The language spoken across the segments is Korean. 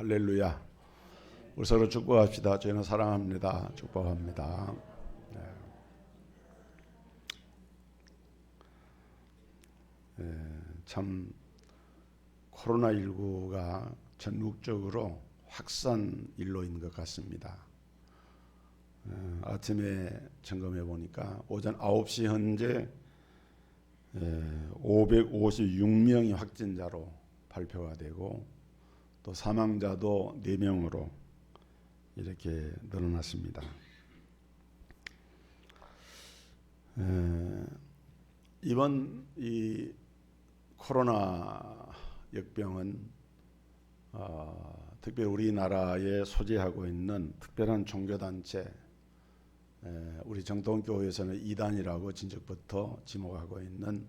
할렐루야. 우리 서로 축복합시다. 저희는 사랑합니다. 축복합니다. 참 코로나19가 전국적으로 확산 일로인 것 같습니다. 아침에 점검해 보니까 오전 9시 현재 556명이 확진자로 발표가 되고 또 사망자도 4명으로 이렇게 늘어났습니다. 이번 이 코로나 역병은 특별히 우리나라에 소재하고 있는 특별한 종교단체, 우리 정통교회에서는 이단이라고 진즉부터 지목하고 있는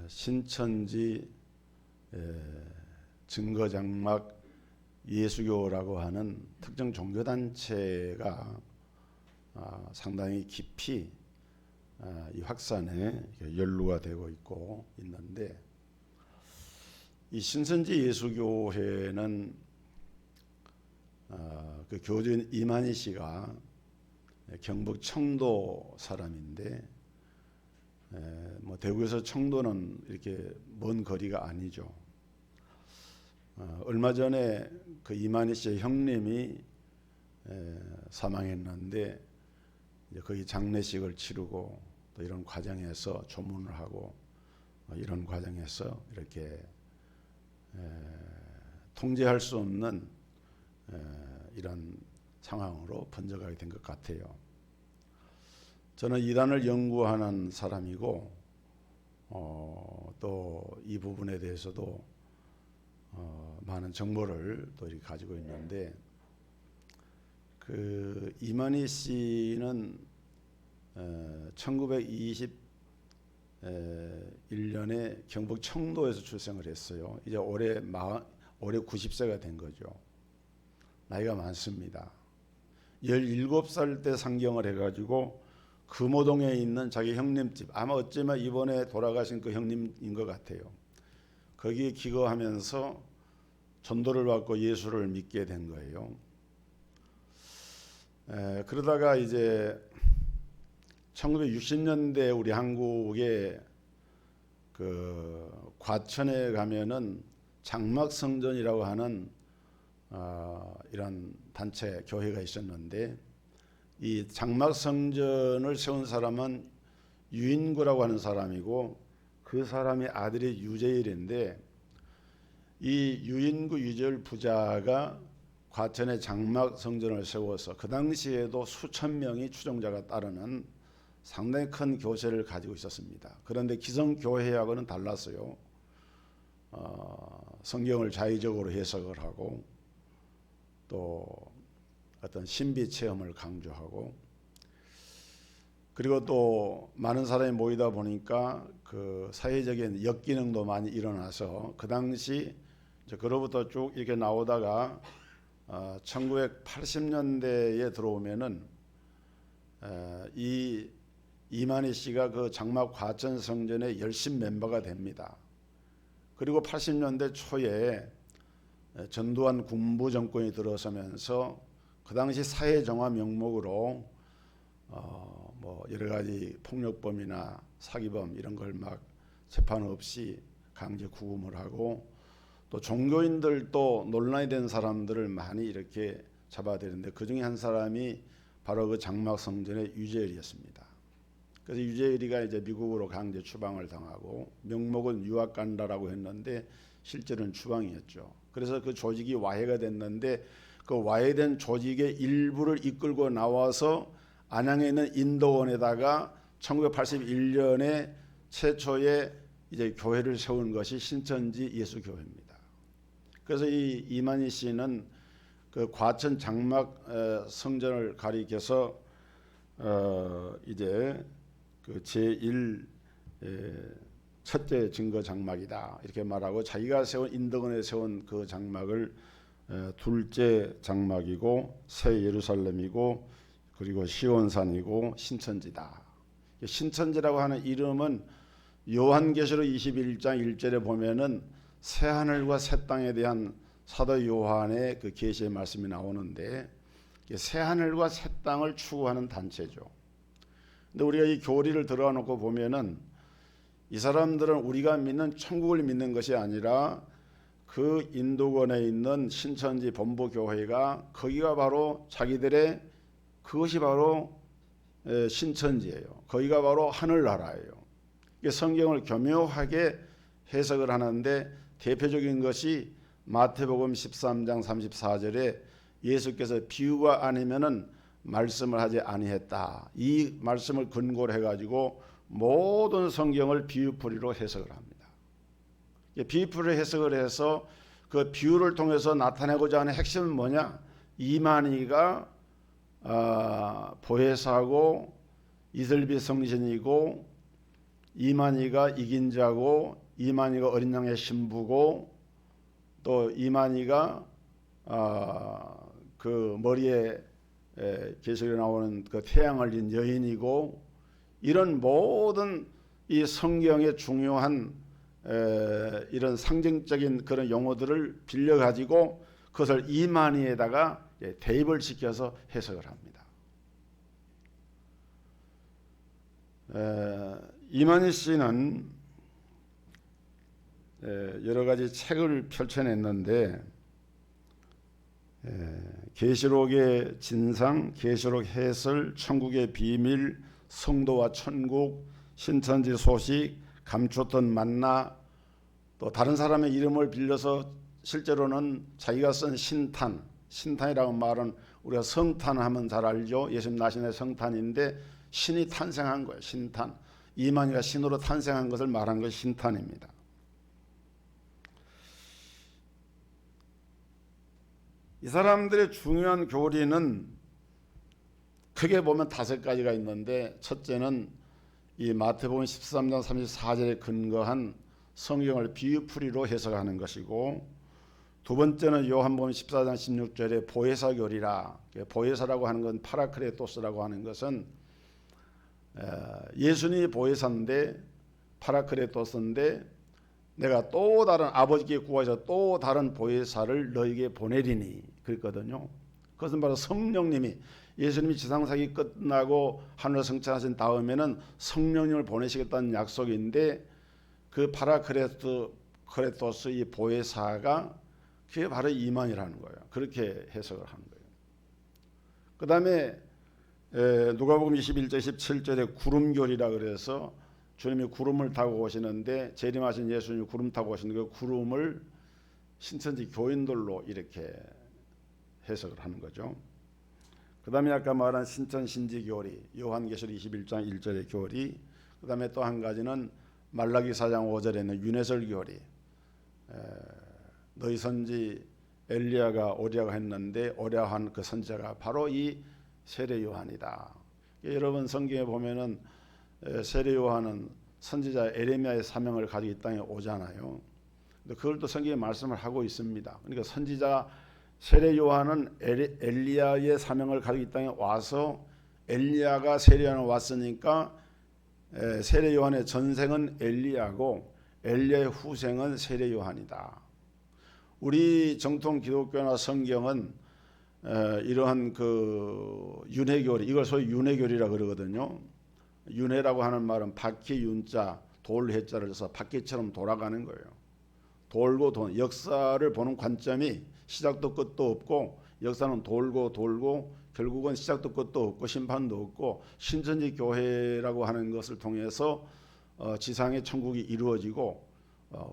신천지 증거장막 예수교라고 하는 특정 종교단체가 상당히 깊이 이 확산에 연루가 되고 있는데, 이 신천지 예수교회는 그 교주인 이만희 씨가 경북 청도 사람인데, 뭐 대구에서 청도는 이렇게 먼 거리가 아니죠. 얼마 전에 그 이만희 씨의 형님이 사망했는데, 이제 거기 장례식을 치르고 또 이런 과정에서 조문을 하고 이런 과정에서 이렇게 통제할 수 없는 이런 상황으로 번져가게 된 것 같아요. 저는 이단을 연구하는 사람이고 또 이 부분에 대해서도 많은 정보를 또 이렇게 가지고 있는데, 그 이만희 씨는 1921년에 경북 청도에서 출생을 했어요. 이제 올해 90세가 된 거죠. 나이가 많습니다. 17살 때 상경을 해가지고 금호동에 있는 자기 형님집, 아마 어쩌면 이번에 돌아가신 그 형님인 것 같아요. 거기에 기거하면서 전도를 받고 예수를 믿게 된 거예요. 그러다가 이제 1960년대 우리 한국의 그 과천에 가면은 장막성전이라고 하는 이런 단체 교회가 있었는데, 이 장막성전을 세운 사람은 유인구라고 하는 사람이고, 그 사람의 아들이 유재일인데, 이 유인구 유재일 부자가 과천에 장막성전을 세워서 그 당시에도 수천 명이 추종자가 따르는 상당히 큰 교세를 가지고 있었습니다. 그런데 기성교회하고는 달랐어요. 성경을 자의적으로 해석을 하고 또 어떤 신비 체험을 강조하고, 그리고 또 많은 사람이 모이다 보니까 그 사회적인 역기능도 많이 일어나서 그 당시 그로부터 쭉 이렇게 나오다가 1980년대에 들어오면은 이 이만희 씨가 그 장막 과천 성전의 열심 멤버가 됩니다. 그리고 80년대 초에 전두환 군부 정권이 들어서면서 그 당시 사회정화 명목으로 뭐 여러 가지 폭력범이나 사기범 이런 걸 막 재판 없이 강제 구금을 하고, 또 종교인들도 논란이 된 사람들을 많이 이렇게 잡아들였는데, 그 중에 한 사람이 바로 그 장막 성전의 유재일이었습니다. 그래서 유재일이가 이제 미국으로 강제 추방을 당하고, 명목은 유학 간다라고 했는데 실제로는 추방이었죠. 그래서 그 조직이 와해가 됐는데, 그 와해된 조직의 일부를 이끌고 나와서 안양에 있는 인도원에다가 1981년에 최초의 이제 교회를 세운 것이 신천지 예수교회입니다. 그래서 이 이만희 씨는 그 과천 장막 성전을 가리켜서 이제 그 제1 첫째 증거 장막이다 이렇게 말하고, 자기가 세운 인도원에 세운 그 장막을 둘째 장막이고 새 예루살렘이고 그리고 시온산이고 신천지다. 신천지라고 하는 이름은 요한계시록 21장 1절에 보면은 새 하늘과 새 땅에 대한 사도 요한의 그 계시의 말씀이 나오는데 새 하늘과 새 땅을 추구하는 단체죠. 근데 우리가 이 교리를 들어가 놓고 보면은 이 사람들은 우리가 믿는 천국을 믿는 것이 아니라 그 인도권에 있는 신천지 본부교회가 거기가 바로 자기들의 그것이 바로 신천지예요. 거기가 바로 하늘나라예요. 성경을 교묘하게 해석을 하는데 대표적인 것이 마태복음 13장 34절에 예수께서 비유가 아니면은 말씀을 하지 아니했다. 이 말씀을 근거로 해가지고 모든 성경을 비유풀이로 해석을 합니다. 비유풀이로 해석을 해서 그 비유를 통해서 나타내고자 하는 핵심은 뭐냐? 이만희가 보혜사고 이슬비 성신이고 이만희가 이긴 자고 이만희가 어린 양의 신부고 또 이만희가 그 머리에 계시록에 나오는 그 태양을 진 여인이고 이런 모든 이 성경의 중요한 이런 상징적인 그런 용어들을 빌려 가지고 그것을 이만희에다가 대입을 시켜서 해석을 합니다. 이만희 씨는 여러 가지 책을 펼쳐냈는데 계시록의 진상, 계시록 해설, 천국의 비밀, 성도와 천국, 신천지 소식, 감췄던 만나, 또 다른 사람의 이름을 빌려서 실제로는 자기가 쓴 신탄, 신탄이라고 말은 우리가 성탄하면 잘 알죠. 예수님 나신의 성탄인데 신이 탄생한 거예요. 신탄. 이만희가 신으로 탄생한 것을 말한 것이 신탄입니다. 이 사람들의 중요한 교리는 크게 보면 5가지가 있는데 첫째는 이 마태복음 13장 34절에 근거한 성경을 비유풀이로 해석하는 것이고 두 번째는 요한복음 14장 16절에 보혜사 교리라. 보혜사라고 하는 건 파라크레토스라고 하는 것은 예수님이 보혜사인데 파라크레토스인데 내가 또 다른 아버지께 구하셔서 또 다른 보혜사를 너에게 보내리니 그랬거든요. 그것은 바로 성령님이 예수님이 지상사기 끝나고 하늘로 승천하신 다음에는 성령님을 보내시겠다는 약속인데 그 파라크레토스 이 보혜사가 그게 바로 이만이라는 거예요. 그렇게 해석을 하는 거예요. 그 다음에 누가복음 21장 17절에 구름교리라 그래서 주님이 구름을 타고 오시는데 재림하신 예수님이 구름 타고 오시는데 그 구름을 신천지 교인들로 이렇게 해석을 하는 거죠. 그 다음에 아까 말한 신천신지교리 요한계시록 21장 1절의 교리, 그 다음에 또 한 가지는 말라기 4장 5절에 있는 윤회설교리, 너희 선지 엘리야가 오랴고 했는데 오랴한 그 선지자가 바로 이 세례 요한이다. 여러분 성경에 보면은 세례 요한은 선지자 에레미야의 사명을 가지고 이 땅에 오잖아요. 근데 그걸 또 성경에 말씀을 하고 있습니다. 그러니까 선지자 세례 요한은 엘리야의 사명을 가지고 이 땅에 와서 엘리야가 세례 요한을 왔으니까 세례 요한의 전생은 엘리야고 엘리야의 후생은 세례 요한이다. 우리 정통 기독교나 성경은 이러한 그 윤회교리, 이걸 소위 윤회교리라 그러거든요. 윤회라고 하는 말은 바퀴 윤자 돌해자를 써서 바퀴처럼 돌아가는 거예요. 돌고 돈, 역사를 보는 관점이 시작도 끝도 없고 역사는 돌고 돌고 결국은 시작도 끝도 없고 심판도 없고 신천지 교회라고 하는 것을 통해서 지상의 천국이 이루어지고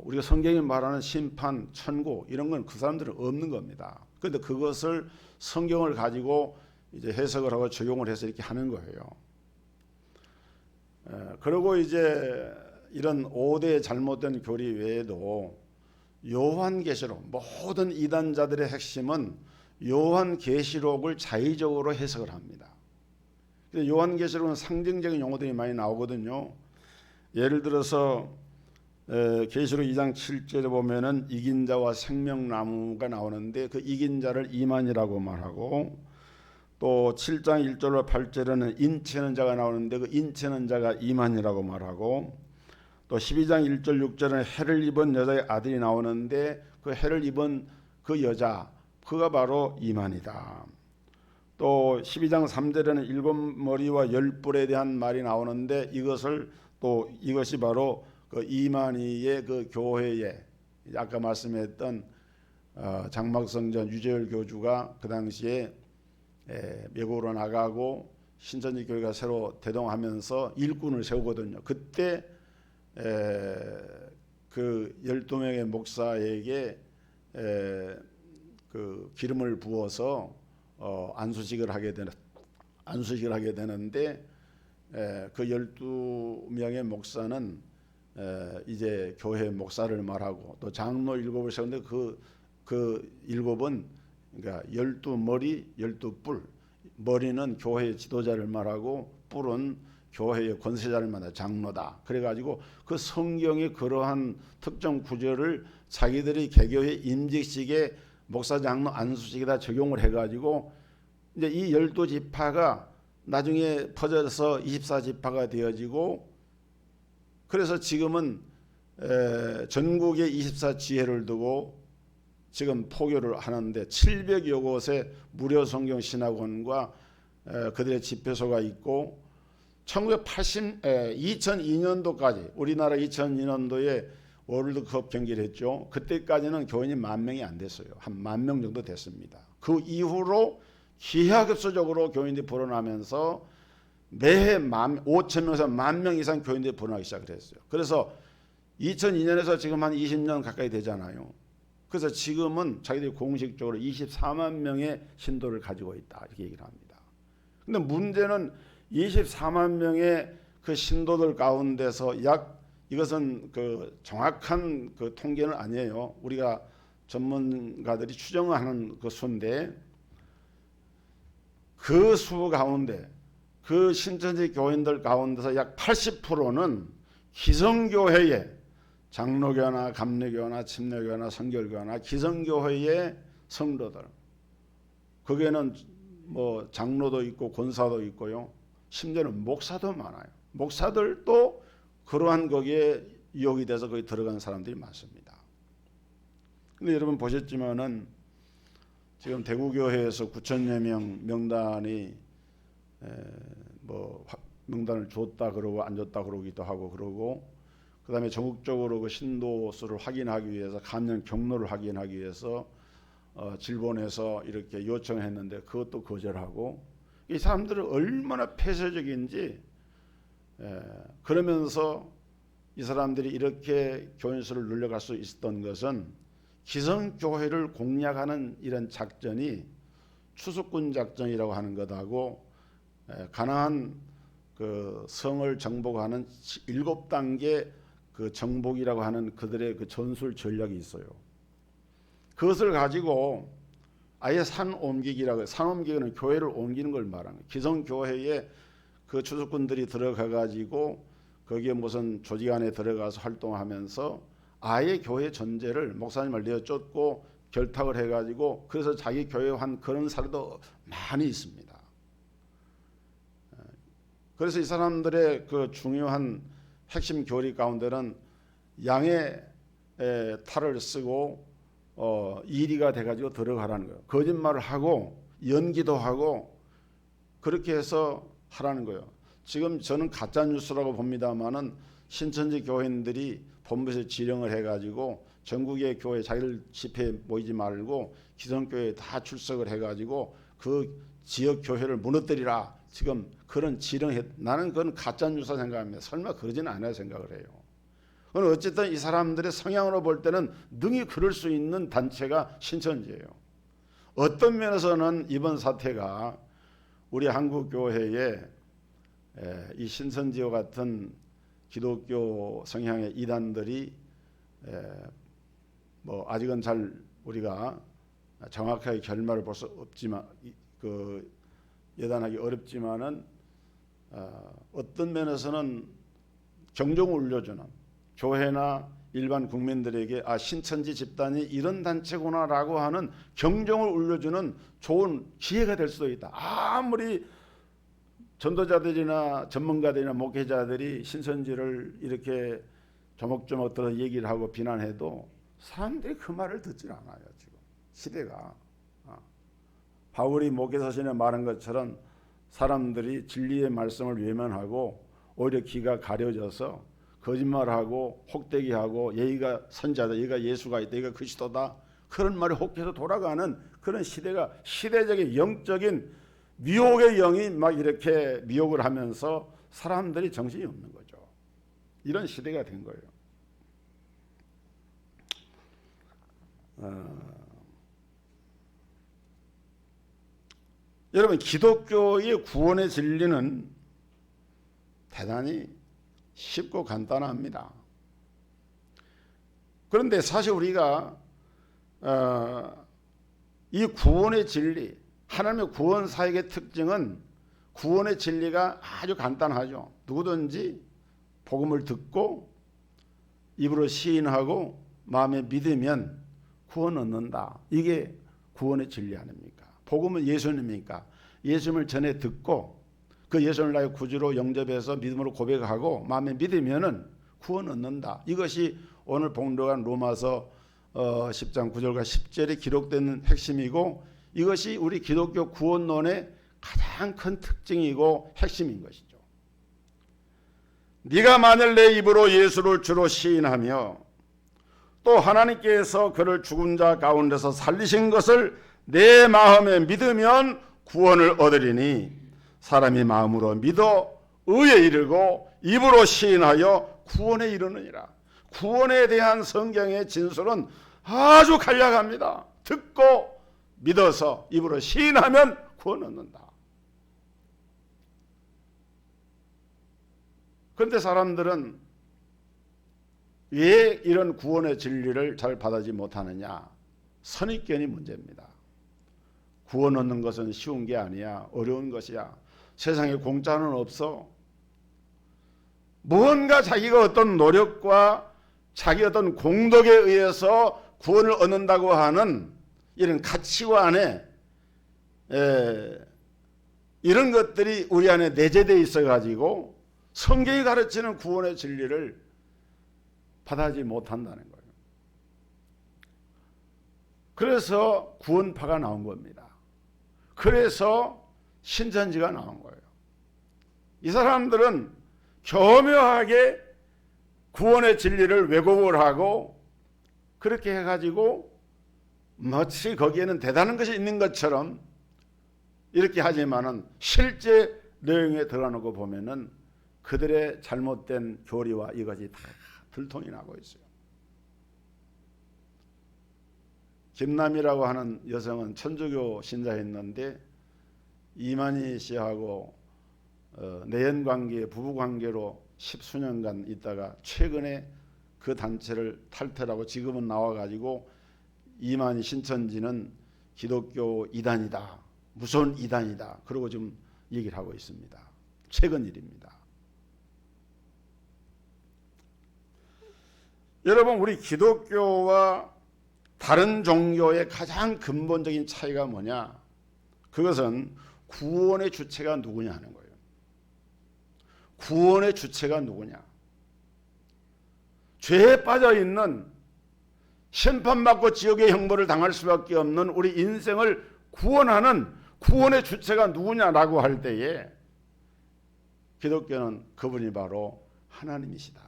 우리가 성경이 말하는 심판, 천국 이런 건 그 사람들은 없는 겁니다. 그런데 그것을 성경을 가지고 이제 해석을 하고 적용을 해서 이렇게 하는 거예요. 그리고 이제 이런 5대 잘못된 교리 외에도 요한계시록 모든 이단자들의 핵심은 요한계시록을 자의적으로 해석을 합니다. 요한계시록은 상징적인 용어들이 많이 나오거든요. 예를 들어서 계시록 2장 7절에 보면은 이긴 자와 생명나무가 나오는데 그 이긴 자를 이만이라고 말하고 또 7장 1절로 8절에는 인치는 자가 나오는데 그 인치는 자가 이만이라고 말하고 또 12장 1절 6절에는 해를 입은 여자의 아들이 나오는데 그 해를 입은 그 여자, 그가 바로 이만이다. 또 12장 3절에는 7머리와 10뿔에 대한 말이 나오는데 이것이 바로 그 이만희의 그 교회에 아까 말씀했던 장막성전 유재열 교주가 그 당시에 미국으로 나가고 신천지 교회가 새로 대동하면서 일꾼을 세우거든요. 그때 그 12명의 목사에게 그 기름을 부어서 안수식을 하게 되는데 그 12명의 목사는 이제 교회 목사를 말하고 또 장로 7을 세우는데 그 7은 그러니까 12머리 12뿔, 머리는 교회의 지도자를 말하고 뿔은 교회의 권세자를 말하는 장로다. 그래가지고 그 성경의 그러한 특정 구절을 자기들이 개교의 임직식에 목사 장로 안수식에다 적용을 해가지고 이제 이 12지파가 나중에 퍼져서 24지파가 되어지고 그래서 지금은 전국에 24지회를 두고 지금 포교를 하는데 700여 곳에 무료 성경 신학원과 그들의 집회소가 있고 2002년도까지 우리나라 2002년도에 월드컵 경기를 했죠. 그때까지는 교인이 10,000명이 안 됐어요. 한 10,000명 정도 됐습니다. 그 이후로 기하급수적으로 교인들이 불어나면서 매해 5,000명에서 10,000명 이상 교인들이 불어나기 시작을 했어요. 그래서 2002년에서 지금 한 20년 가까이 되잖아요. 그래서 지금은 자기들이 공식적으로 24만 명의 신도를 가지고 있다 이렇게 얘기를 합니다. 근데 문제는 24만 명의 그 신도들 가운데서 이것은 그 정확한 그 통계는 아니에요. 우리가 전문가들이 추정하는 그 수인데 그 수 가운데 그 신천지 교인들 가운데서 약 80%는 기성교회에 장로교나 감리교나 침례교나 성결교나 기성교회의 성도들, 거기에는 뭐 장로도 있고 권사도 있고요. 심지어는 목사도 많아요. 목사들도 그러한 거기에 유혹이 돼서 거기 들어간 사람들이 많습니다. 근데 여러분 보셨지만은 지금 대구교회에서 9,000여 명 명단이 뭐 명단을 줬다 그러고 안 줬다 그러기도 하고 그러고 그다음에 전국적으로 그 신도 수를 확인하기 위해서 감염 경로를 확인하기 위해서 질본에서 이렇게 요청했는데 그것도 거절하고 이 사람들은 얼마나 폐쇄적인지 그러면서 이 사람들이 이렇게 교인 수를 늘려갈 수 있었던 것은 기성교회를 공략하는 이런 작전이 추수꾼 작전이라고 하는 것하고 가나안 그 성을 정복하는 7단계 그 정복이라고 하는 그들의 그 전술 전략이 있어요. 그것을 가지고 아예 산 옮기기라고, 산 옮기기는 교회를 옮기는 걸 말하는 거예요. 기성교회에 그 추수꾼들이 들어가 가지고 거기에 무슨 조직 안에 들어가서 활동하면서 아예 교회 전제를 목사님을 내쫓고 결탁을 해가지고 그래서 자기 교회한 그런 사례도 많이 있습니다. 그래서 이 사람들의 그 중요한 핵심 교리 가운데는 양의 탈을 쓰고 이리가 돼가지고 들어가라는 거예요. 거짓말을 하고 연기도 하고 그렇게 해서 하라는 거예요. 지금 저는 가짜 뉴스라고 봅니다만은 신천지 교인들이 본부에서 지령을 해가지고 전국의 교회 자기들 집회에 모이지 말고 기성교회에 다 출석을 해가지고 그 지역 교회를 무너뜨리라 지금 그런 지령해. 나는 그건 가짜 뉴스 생각합니다. 설마 그러지는 않아야 생각을 해요. 그건 어쨌든 이 사람들의 성향으로 볼 때는 능히 그럴 수 있는 단체가 신천지예요. 어떤 면에서는 이번 사태가 우리 한국 교회에 이 신천지와 같은 기독교 성향의 이단들이 뭐 아직은 잘 우리가 정확하게 결말을 볼 수 없지만 그 예단하기 어렵지만은 어떤 면에서는 경종을 울려주는 교회나 일반 국민들에게 신천지 집단이 이런 단체구나라고 하는 경종을 울려주는 좋은 기회가 될 수도 있다. 아무리 전도자들이나 전문가들이나 목회자들이 신천지를 이렇게 조목조목 들어 얘기를 하고 비난해도 사람들이 그 말을 듣질 않아요. 지금 시대가. 바울이 목회서신에 말한 것처럼 사람들이 진리의 말씀을 외면하고 오히려 귀가 가려져서 거짓말하고 혹대기하고 얘가 선자다, 얘가 예수가 있다, 얘가 그리스도다, 그런 말이 혹해서 돌아가는 그런 시대가, 시대적인 영적인 미혹의 영이 막 이렇게 미혹을 하면서 사람들이 정신이 없는 거죠. 이런 시대가 된 거예요. 여러분, 기독교의 구원의 진리는 대단히 쉽고 간단합니다. 그런데 사실 우리가 이 구원의 진리, 하나님의 구원 사역의 특징은 구원의 진리가 아주 간단하죠. 누구든지 복음을 듣고 입으로 시인하고 마음에 믿으면 구원 얻는다. 이게 구원의 진리 아닙니까? 복음은 예수님이니까 예수님을 전에 듣고 그 예수님을 나의 구주로 영접해서 믿음으로 고백하고 마음에 믿으면은 구원 얻는다. 이것이 오늘 봉독한 로마서 10장 9절과 10절에 기록되는 핵심이고, 이것이 우리 기독교 구원론의 가장 큰 특징이고 핵심인 것이죠. 네가 만일 내 입으로 예수를 주로 시인하며 또 하나님께서 그를 죽은 자 가운데서 살리신 것을 내 마음에 믿으면 구원을 얻으리니 사람이 마음으로 믿어 의에 이르고 입으로 시인하여 구원에 이르느니라. 구원에 대한 성경의 진술은 아주 간략합니다. 듣고 믿어서 입으로 시인하면 구원 얻는다. 그런데 사람들은 왜 이런 구원의 진리를 잘 받아지 못하느냐? 선입견이 문제입니다. 구원 얻는 것은 쉬운 게 아니야. 어려운 것이야. 세상에 공짜는 없어. 무언가 자기가 어떤 노력과 자기 어떤 공덕에 의해서 구원을 얻는다고 하는 이런 가치관에 이런 것들이 우리 안에 내재되어 있어가지고 성경이 가르치는 구원의 진리를 받아지 못한다는 거예요. 그래서 구원파가 나온 겁니다. 그래서 신천지가 나온 거예요. 이 사람들은 교묘하게 구원의 진리를 왜곡을 하고 그렇게 해가지고 마치 거기에는 대단한 것이 있는 것처럼 이렇게 하지만은 실제 내용에 들어가놓고 보면은 그들의 잘못된 교리와 이것이 다 들통이 나고 있어요. 김남이라고 하는 여성은 천주교 신자였는데 이만희 씨하고 내연관계, 부부관계로 10수년간 있다가 최근에 그 단체를 탈퇴하고 지금은 나와가지고 이만희 신천지는 기독교 이단이다, 무서운 이단이다, 그러고 지금 얘기를 하고 있습니다. 최근 일입니다. 여러분, 우리 기독교와 다른 종교의 가장 근본적인 차이가 뭐냐? 그것은 구원의 주체가 누구냐 하는 거예요. 구원의 주체가 누구냐? 죄에 빠져 있는, 심판받고 지옥의 형벌을 당할 수밖에 없는 우리 인생을 구원하는 구원의 주체가 누구냐라고 할 때에 기독교는 그분이 바로 하나님이시다.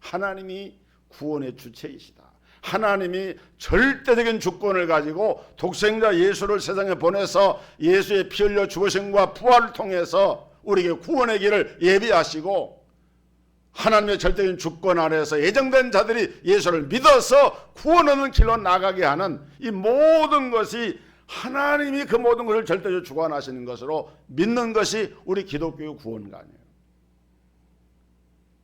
하나님이 구원의 주체이시다. 하나님이 절대적인 주권을 가지고 독생자 예수를 세상에 보내서 예수의 피 흘려 죽으심과 부활을 통해서 우리에게 구원의 길을 예비하시고, 하나님의 절대적인 주권 아래에서 예정된 자들이 예수를 믿어서 구원 얻는 길로 나가게 하는 이 모든 것이 하나님이 그 모든 것을 절대적으로 주관하시는 것으로 믿는 것이 우리 기독교의 구원관이에요.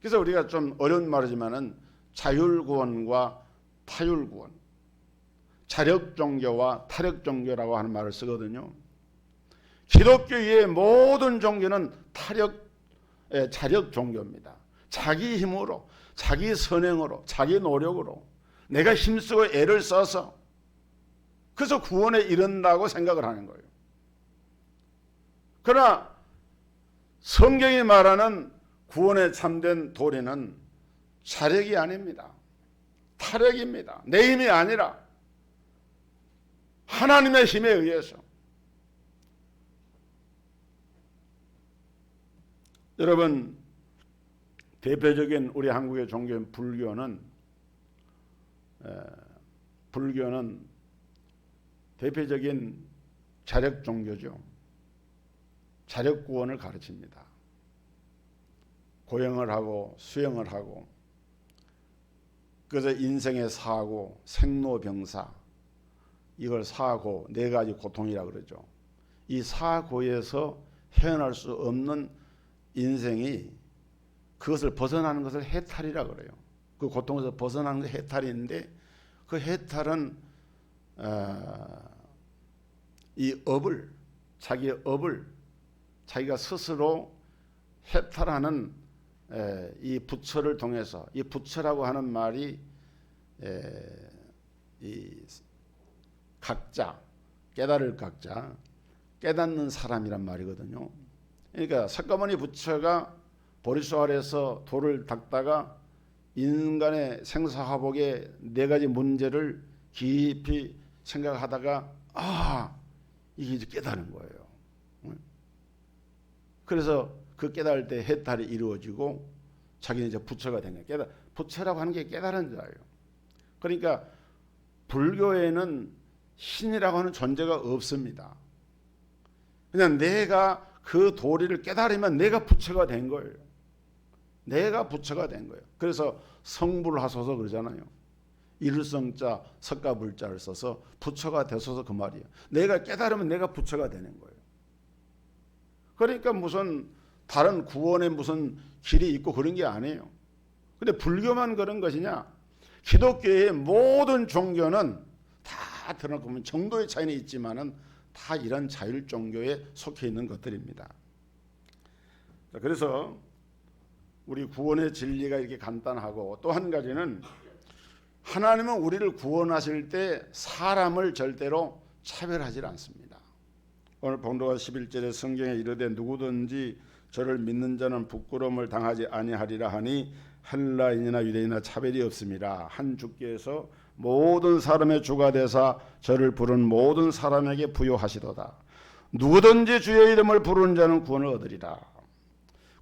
그래서 우리가 좀 어려운 말이지만은 자율구원과 타율구원, 자력종교와 타력종교라고 하는 말을 쓰거든요. 기독교의 모든 종교는 자력종교입니다. 자기 힘으로, 자기 선행으로, 자기 노력으로 내가 힘쓰고 애를 써서 그래서 구원에 이른다고 생각을 하는 거예요. 그러나 성경이 말하는 구원에 참된 도리는 자력이 아닙니다. 타력입니다. 내 힘이 아니라 하나님의 힘에 의해서. 여러분, 대표적인 우리 한국의 종교인 불교는 대표적인 자력 종교죠. 자력 구원을 가르칩니다. 고행을 하고 수행을 하고, 그래서 인생의 사고, 생로병사, 이걸 사고, 네 가지 고통이라 그러죠. 이 사고에서 헤어날 수 없는 인생이, 그것을 벗어나는 것을 해탈이라 그래요. 그 고통에서 벗어나는 게 해탈인데, 그 해탈은 이 업을, 자기의 업을 자기가 스스로 해탈하는 이 부처를 통해서, 이 부처라고 하는 말이 이 각자, 깨달을 각자, 깨닫는 사람이란 말이거든요. 그러니까 석가모니 부처가 보리수 아래서 돌을 닦다가 인간의 생사화복의 네 가지 문제를 깊이 생각하다가 이게 이제 깨달은 거예요. 그래서 그 깨달을 때 해탈이 이루어지고 자기는 이제 부처가 된 거예요. 부처라고 하는 게 깨달은 자예요. 그러니까 불교에는 신이라고 하는 존재가 없습니다. 그냥 내가 그 도리를 깨달으면 내가 부처가 된 거예요. 내가 부처가 된 거예요. 그래서 성불하소서 그러잖아요. 일성자 석가불자를 써서 부처가 되소서 그 말이에요. 내가 깨달으면 내가 부처가 되는 거예요. 그러니까 무슨 다른 구원에 무슨 길이 있고 그런 게 아니에요. 근데 불교만 그런 것이냐? 기독교의 모든 종교는 다 들어놓고 보면 정도의 차이는 있지만은 다 이런 자율 종교에 속해 있는 것들입니다. 그래서 우리 구원의 진리가 이렇게 간단하고, 또 한 가지는 하나님은 우리를 구원하실 때 사람을 절대로 차별하지 않습니다. 오늘 본도가 11절에 성경에 이르되 누구든지 저를 믿는 자는 부끄러움을 당하지 아니하리라 하니 헬라인이나 유대인이나 차별이 없습니다. 한 주께서 모든 사람의 주가 되사 저를 부른 모든 사람에게 부여하시도다. 누구든지 주의 이름을 부르는 자는 구원을 얻으리라.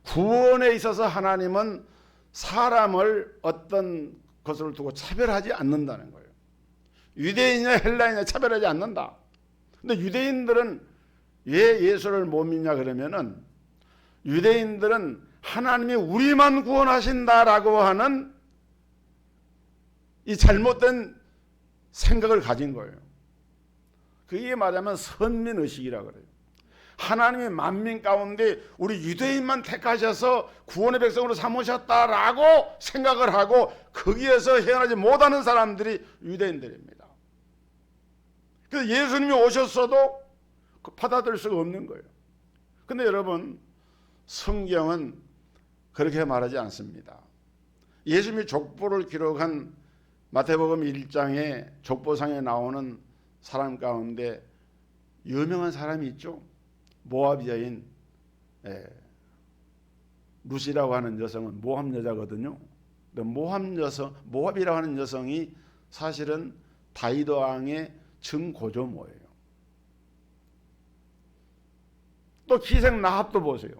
구원에 있어서 하나님은 사람을 어떤 것을 두고 차별하지 않는다는 거예요. 유대인이나 헬라인이나 차별하지 않는다. 근데 유대인들은 왜 예수를 못 믿냐 그러면은, 유대인들은 하나님이 우리만 구원하신다라고 하는 이 잘못된 생각을 가진 거예요. 그게 말하면 선민의식이라 그래요. 하나님이 만민 가운데 우리 유대인만 택하셔서 구원의 백성으로 삼으셨다라고 생각을 하고 거기에서 헤어나지 못하는 사람들이 유대인들입니다. 그래서 예수님이 오셨어도 받아들일 수가 없는 거예요. 근데 여러분, 성경은 그렇게 말하지 않습니다. 예수님이 족보를 기록한 마태복음 1장에 족보상에 나오는 사람 가운데 유명한 사람이 있죠. 모압 여인 루시라고 하는 여성은 모압 여자거든요. 모압이라고 하는 여성이 사실은 다윗 왕의 증고조모예요. 또 기생 라합도 보세요.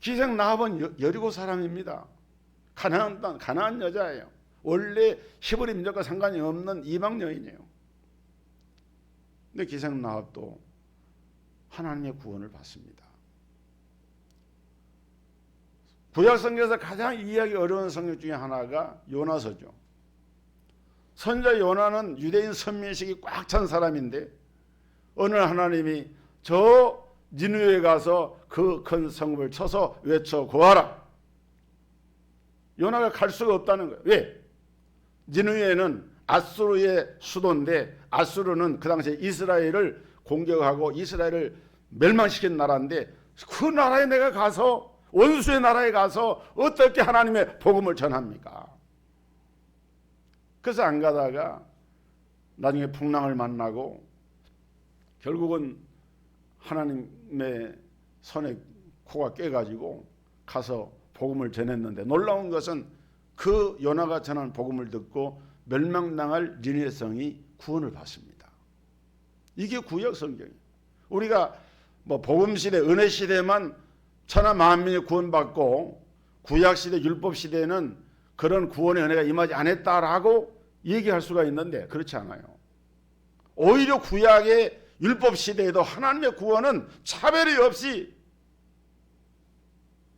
기생 라합은 여리고 사람입니다. 가나안 여자예요. 원래 히브리 민족과 상관이 없는 이방 여인이에요. 근데 기생 라합도 하나님의 구원을 받습니다. 구약 성경에서 가장 이해하기 어려운 성경 중에 하나가 요나서죠. 선자 요나는 유대인 선민의식이 꽉 찬 사람인데 어느 날 하나님이 저 니느웨에 가서 그 큰 성읍을 쳐서 외쳐 고하라. 요나가 갈 수가 없다는 거예요. 왜? 니느웨는 아수르의 수도인데, 아수르는 그 당시에 이스라엘을 공격하고 이스라엘을 멸망시킨 나라인데, 그 나라에 내가 가서, 원수의 나라에 가서 어떻게 하나님의 복음을 전합니까? 그래서 안 가다가 나중에 풍랑을 만나고 결국은 하나님의 손에 코가 깨가지고 가서 복음을 전했는데, 놀라운 것은 그 요나가 전한 복음을 듣고 멸망당할 니느웨 성이 구원을 받습니다. 이게 구약 성경이에요. 우리가 뭐 복음 시대, 은혜 시대만 천하 만민이 구원받고 구약 시대, 율법 시대는 그런 구원의 은혜가 임하지 않았다라고 얘기할 수가 있는데 그렇지 않아요. 오히려 구약의 율법 시대에도 하나님의 구원은 차별이 없이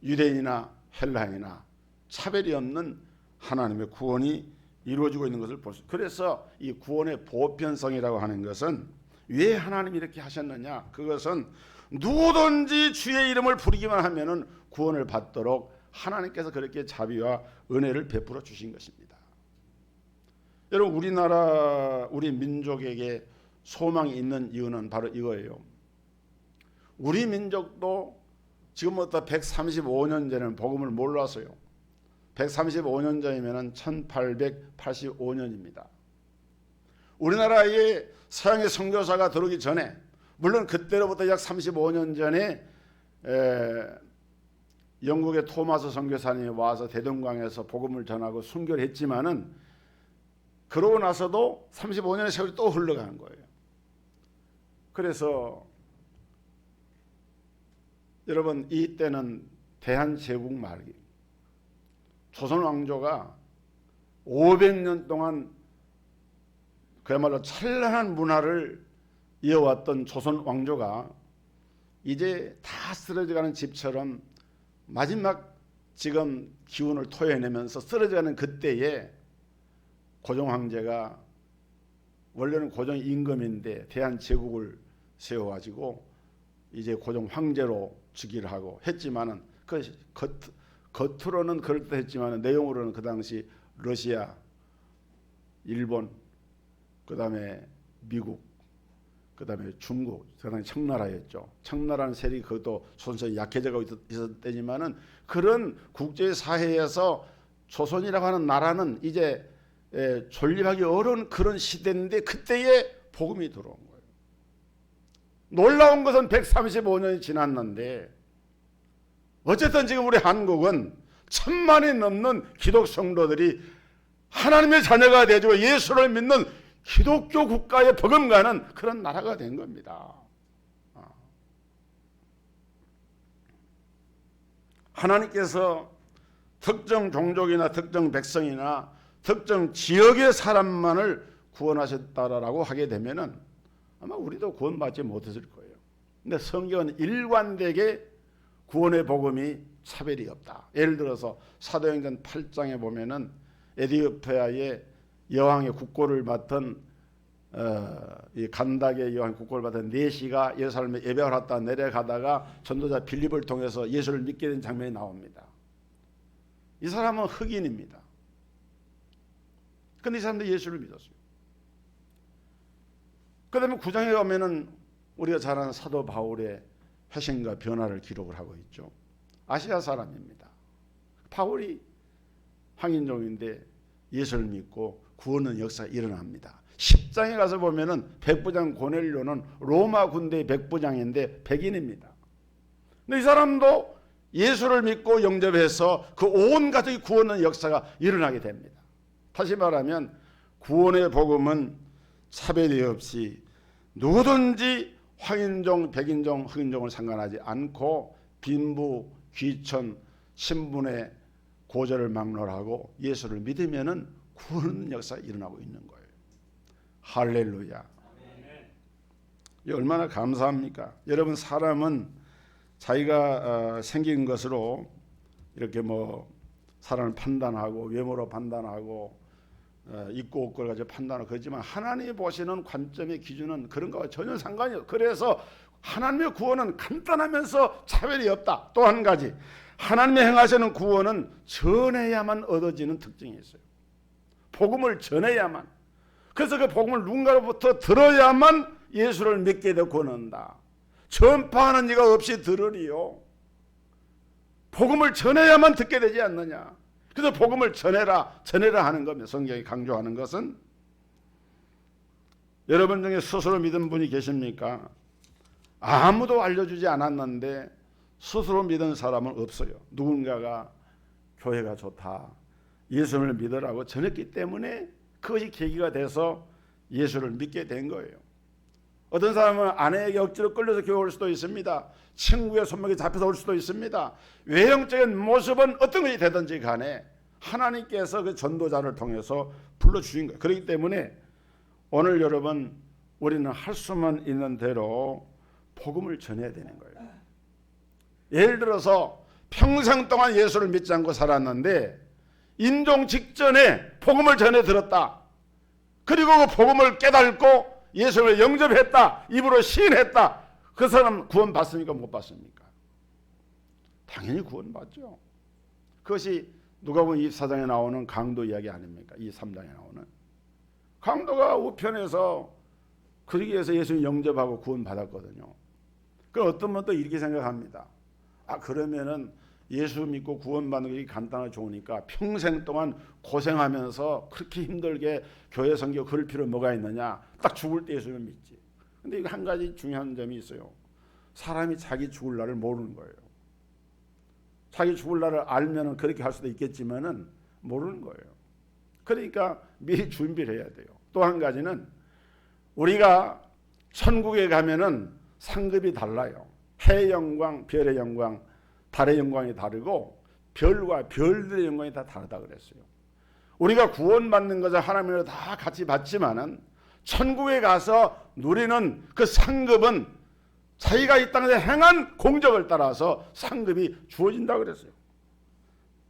유대인이나 헬라인이나 차별이 없는 하나님의 구원이 이루어지고 있는 것을 볼 수. 그래서 이 구원의 보편성이라고 하는 것은 왜 하나님이 이렇게 하셨느냐? 그것은 누구든지 주의 이름을 부르기만 하면은 구원을 받도록 하나님께서 그렇게 자비와 은혜를 베풀어 주신 것입니다. 여러분, 우리나라 우리 민족에게 소망이 있는 이유는 바로 이거예요. 우리 민족도 지금부터 135년 전에는 복음을 몰랐어요. 135년 전이면 1885년입니다. 우리나라에 서양의 선교사가 들어오기 전에, 물론 그때로부터 약 35년 전에 영국의 토마스 선교사님이 와서 대동강에서 복음을 전하고 순교를 했지만은 그러고 나서도 35년의 세월이 또 흘러가는 거예요. 그래서 여러분, 이때는 대한제국 말기, 조선 왕조가 500년 동안 그야말로 찬란한 문화를 이어왔던 조선 왕조가 이제 다 쓰러져가는 집처럼 마지막 지금 기운을 토해내면서 쓰러져가는 그때에 고종 황제가, 원래는 고종 임금인데 대한제국을 세워가지고 이제 고종 황제로 즉위를 하고 했지만은 그 겉으로는 그럴듯했지만은 내용으로는 그 당시 러시아, 일본, 그다음에 미국, 그다음에 중국, 그다음에 청나라였죠. 청나라는 세력이 그것도 손선이 약해져가고 있었을 때지만은 그런 국제 사회에서 조선이라고 하는 나라는 이제 존립하기 어려운 그런 시대인데 그때에 복음이 들어온 거예요. 놀라운 것은 135년이 지났는데 어쨌든 지금 우리 한국은 1000만이 넘는 기독 성도들이 하나님의 자녀가 되고 예수를 믿는 기독교 국가에 버금가는 그런 나라가 된 겁니다. 하나님께서 특정 종족이나 특정 백성이나 특정 지역의 사람만을 구원하셨다라고 하게 되면은 아마 우리도 구원받지 못했을 거예요. 근데 성경은 일관되게 구원의 복음이 차별이 없다. 예를 들어서 사도행전 8장에 보면은 에디오피아의 여왕의 국고를 맡은 이 간닥의 여왕 국고를 맡은 네시가 예루살렘에 예배를 왔다 내려가다가 전도자 빌립을 통해서 예수를 믿게 된 장면이 나옵니다. 이 사람은 흑인입니다. 그런데 이 사람도 예수를 믿었어요. 그 다음에 9장에 가면은 우리가 잘 아는 사도 바울의 회심과 변화를 기록을 하고 있죠. 아시아 사람입니다. 바울이 황인종인데 예수를 믿고 구원의 역사가 일어납니다. 10장에 가서 보면은 백부장 고넬료는 로마 군대의 백부장인데 백인입니다. 근데 이 사람도 예수를 믿고 영접해서 그 온 가족이 구원의 역사가 일어나게 됩니다. 다시 말하면 구원의 복음은 차별이 없이 누구든지 황인종, 백인종, 흑인종을 상관하지 않고 빈부, 귀천, 신분의 고절을 막론하고 예수를 믿으면은 구원 역사가 일어나고 있는 거예요. 할렐루야. 얼마나 감사합니까? 여러분, 사람은 자기가 생긴 것으로 이렇게 뭐 사람을 판단하고 외모로 판단하고 입고 옷걸 가지고 판단하고 그렇지만 하나님이 보시는 관점의 기준은 그런 거와 전혀 상관이 없어요. 그래서 하나님의 구원은 간단하면서 차별이 없다. 또 한 가지, 하나님의 행하시는 구원은 전해야만 얻어지는 특징이 있어요. 복음을 전해야만. 그래서 그 복음을 누군가로부터 들어야만 예수를 믿게 되고 구원한다. 전파하는 이가 없이 들으리요. 복음을 전해야만 듣게 되지 않느냐. 그래서 복음을 전해라 하는 겁니다. 성경이 강조하는 것은. 여러분 중에 스스로 믿은 분이 계십니까? 아무도 알려주지 않았는데 스스로 믿은 사람은 없어요. 누군가가 교회가 좋다, 예수를 믿으라고 전했기 때문에 그것이 계기가 돼서 예수를 믿게 된 거예요. 어떤 사람은 아내에게 억지로 끌려서 교회 올 수도 있습니다. 친구의 손목에 잡혀서 올 수도 있습니다. 외형적인 모습은 어떤 것이 되든지 간에 하나님께서 그 전도자를 통해서 불러주신 거예요. 그렇기 때문에 오늘 여러분 우리는 할 수만 있는 대로 복음을 전해야 되는 거예요. 예를 들어서 평생 동안 예수를 믿지 않고 살았는데 임종 직전에 복음을 전해 들었다. 그리고 그 복음을 깨닫고 예수를 영접했다. 입으로 시인했다. 그 사람 구원 받습니까? 못 받습니까? 당연히 구원 받죠. 그것이 누가복음 24장에 나오는 강도 이야기 아닙니까? 23장에 나오는 강도가 우편에서 그러기 위해서 예수님 영접하고 구원 받았거든요. 그 어떤 분도 이렇게 생각합니다. 그러면은 예수 믿고 구원받는 게 간단하고 좋으니까 평생 동안 고생하면서 그렇게 힘들게 교회 선교 그럴 필요 뭐가 있느냐. 딱 죽을 때 예수를 믿지. 근데 한 가지 중요한 점이 있어요. 사람이 자기 죽을 날을 모르는 거예요. 자기 죽을 날을 알면은 그렇게 할 수도 있겠지만은 모르는 거예요. 그러니까 미리 준비를 해야 돼요. 또 한 가지는 우리가 천국에 가면은 상급이 달라요. 해의 영광, 별의 영광, 달의 영광이 다르고 별과 별들의 영광이 다 다르다 그랬어요. 우리가 구원받는 것을 하나님으로 다 같이 받지만은 천국에 가서 누리는 그 상급은 자기가 이 땅에서 행한 공적을 따라서 상급이 주어진다 그랬어요.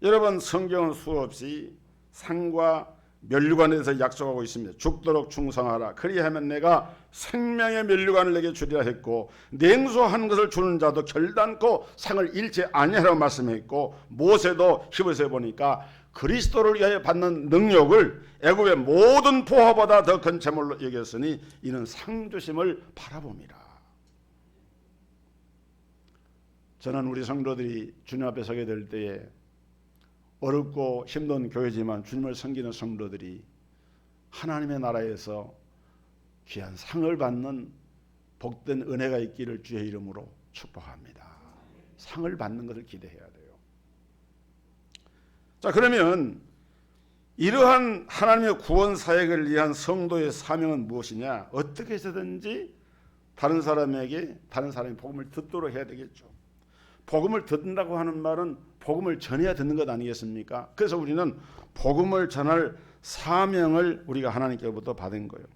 여러분 성경은 수없이 상과 면류관에 대해서 약속하고 있습니다. 죽도록 충성하라. 그리하면 내가 생명의 면류관을 내게 주리라 했고 냉소한 것을 주는 자도 결단코 상을 잃지 아니하라고 말씀했고 모세도 히브리서에 보니까 그리스도를 위하여 받는 능력을 애굽의 모든 보화보다 더 큰 재물로 여겼으니 이는 상 주심을 바라봅니다. 저는 우리 성도들이 주님 앞에 서게 될 때에 어렵고 힘든 교회지만 주님을 섬기는 성도들이 하나님의 나라에서 귀한 상을 받는 복된 은혜가 있기를 주의 이름으로 축복합니다. 상을 받는 것을 기대해야 돼요. 자, 그러면 이러한 하나님의 구원 사역을 위한 성도의 사명은 무엇이냐? 어떻게 해서든지 다른 사람이 복음을 듣도록 해야 되겠죠. 복음을 듣는다고 하는 말은 복음을 전해야 듣는 것 아니겠습니까? 그래서 우리는 복음을 전할 사명을 우리가 하나님께로부터 받은 거예요.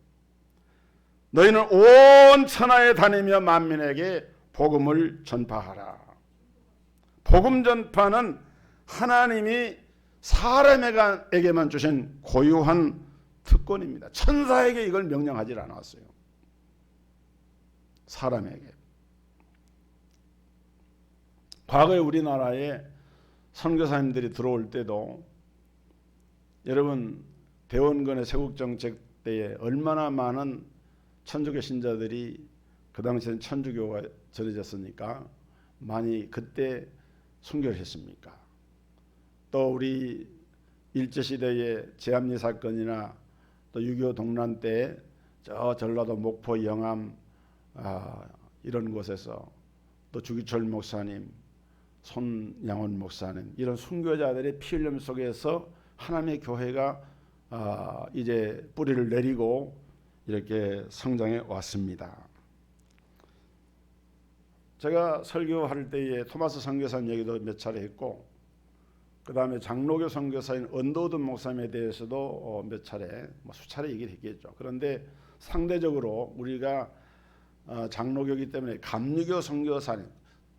너희는 온 천하에 다니며 만민에게 복음을 전파하라. 복음 전파는 하나님이 사람에게만 주신 고유한 특권입니다. 천사에게 이걸 명령하지 않았어요. 사람에게. 과거에 우리나라에 선교사님들이 들어올 때도 여러분 대원군의 세국정책 때에 얼마나 많은 천주교 신자들이 그 당시에는 천주교가 전해졌으니까 많이 그때 순교를 했습니까? 또 우리 일제시대의 제암리 사건이나 또 6.25 동란 때 저 전라도 목포 영암 이런 곳에서 또 주기철 목사님 손양원 목사님 이런 순교자들의 피 흘림 속에서 하나님의 교회가 이제 뿌리를 내리고 이렇게 성장해 왔습니다. 제가 설교할 때에 토마스 선교사님 얘기도 몇 차례 했고 그 다음에 장로교 선교사인 언더우드 목사님에 대해서도 몇 차례 수차례 얘기를 했겠죠. 그런데 상대적으로 우리가 장로교이기 때문에 감리교 선교사님